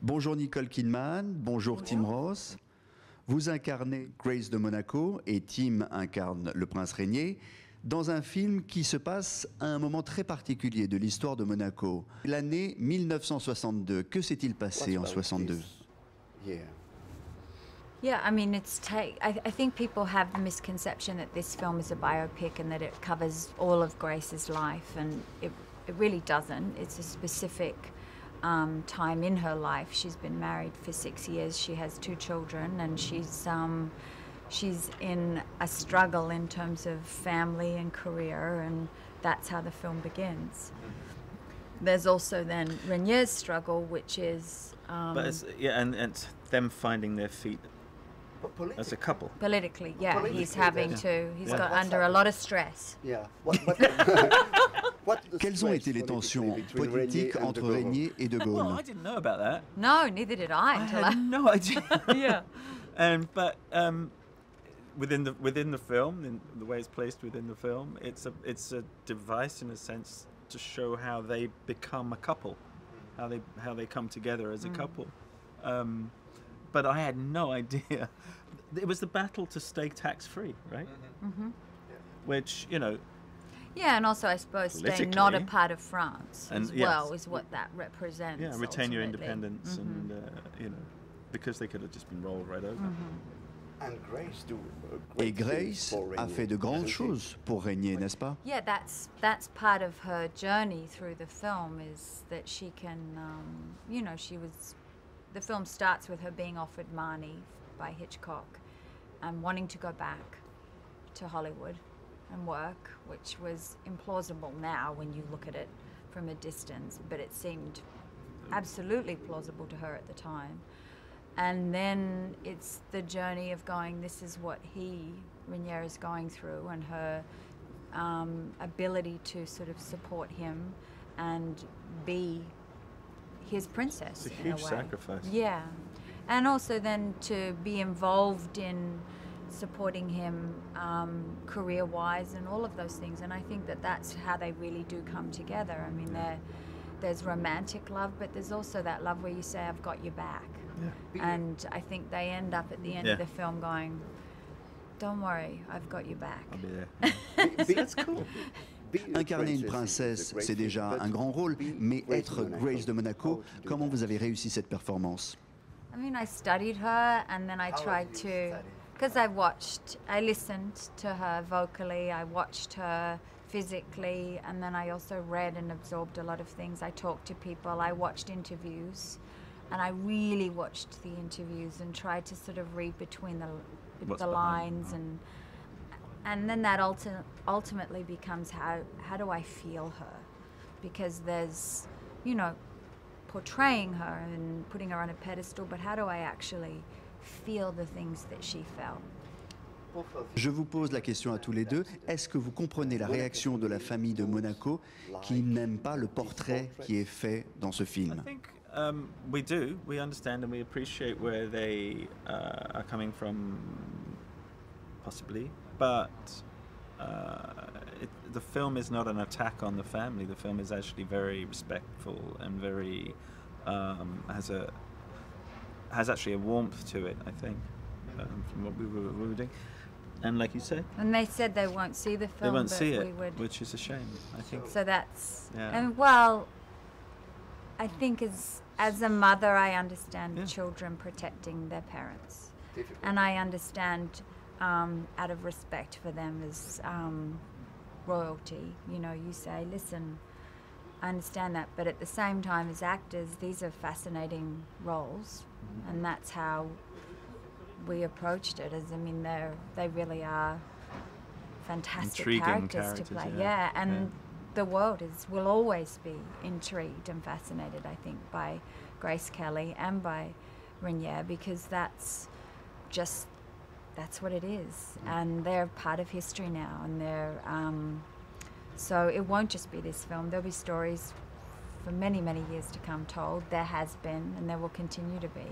Bonjour Nicole Kidman, bonjour Tim Roth. Vous incarnez Grace de Monaco et Tim incarne le prince régnier dans un film qui se passe à un moment très particulier de l'histoire de Monaco. L'année 1962. Que s'est-il passé en 62? Yeah, I mean, I think people have the misconception that this film is a biopic and that it covers all of Grace's life, and it really doesn't. It's a specific time in her life. She's been married for 6 years. She has 2 children, and she's in a struggle in terms of family and career, and that's how the film begins. There's also then Regnier's struggle, which is but it's them finding their feet as a couple. Politically, yeah, he's having to. He's got under a lot of stress. Yeah. Quelles ont été les tensions politiques entre Régnier et de Gaulle? Well, I didn't know about that. No, neither did I. I had no idea. Yeah. But within the film, in the way it's placed within the film, it's a device in a sense to show how they become a couple, how they come together as a couple. But I had no idea. It was the battle to stay tax-free, right? Mm-hmm. Which, Yeah, and also I suppose staying not a part of France as well is what that represents. Yeah, retain your ultimately. independence, and because they could have just been rolled right over. Et Grace a fait de grandes choses pour Régnier, n'est-ce pas? Yeah, that's part of her journey through the film, is that she can, the film starts with her being offered Marnie by Hitchcock and wanting to go back to Hollywood and work, which was implausible now when you look at it from a distance, but it seemed absolutely plausible to her at the time. And then it's the journey of going, this is what Régnier is going through, and her ability to sort of support him and be his princess. It's a huge sacrifice. Yeah. And also then to be involved in supporting him career-wise and all of those things. And I think that that's how they really do come together. I mean, there's romantic love, but there's also that love where you say, I've got your back. Yeah. And I think they end up at the end of the film going, don't worry, I've got your back. I'll be there. That's cool. Incarner une princesse, c'est déjà un grand rôle, mais être Grace de Monaco, comment vous avez réussi cette performance? I mean, I studied her, and then I tried to, because I listened to her vocally, I watched her physically, and then I also read and absorbed a lot of things. I talked to people, I watched interviews, and I really watched the interviews and tried to sort of read between the lines, and then that ultimately becomes how do I feel her? Because there's, portraying her and putting her on a pedestal, but how do I actually feel the things that she felt? Je vous pose la question à tous les deux. Est-ce que vous comprenez la réaction de la famille de Monaco qui n'aime pas le portrait qui est fait dans ce film? I think we do. We understand and we appreciate where they are coming from, possibly. But the film is not an attack on the family. The film is actually very respectful and very has actually a warmth to it, I think, from what we were doing. And like you said, and they said they won't see the film. They won't see it, which is a shame, I think. So that's and well, I think as a mother, I understand children protecting their parents, and I understand out of respect for them as royalty. You say, listen, I understand that, but at the same time, as actors, these are fascinating roles, and that's how we approached it. They really are fantastic characters to play. Yeah, and the world will always be intrigued and fascinated, I think, by Grace Kelly and by Régnier, because that's what it is, and they're part of history now, and they're so it won't just be this film. There'll be stories for many, many years to come told. There has been, and there will continue to be.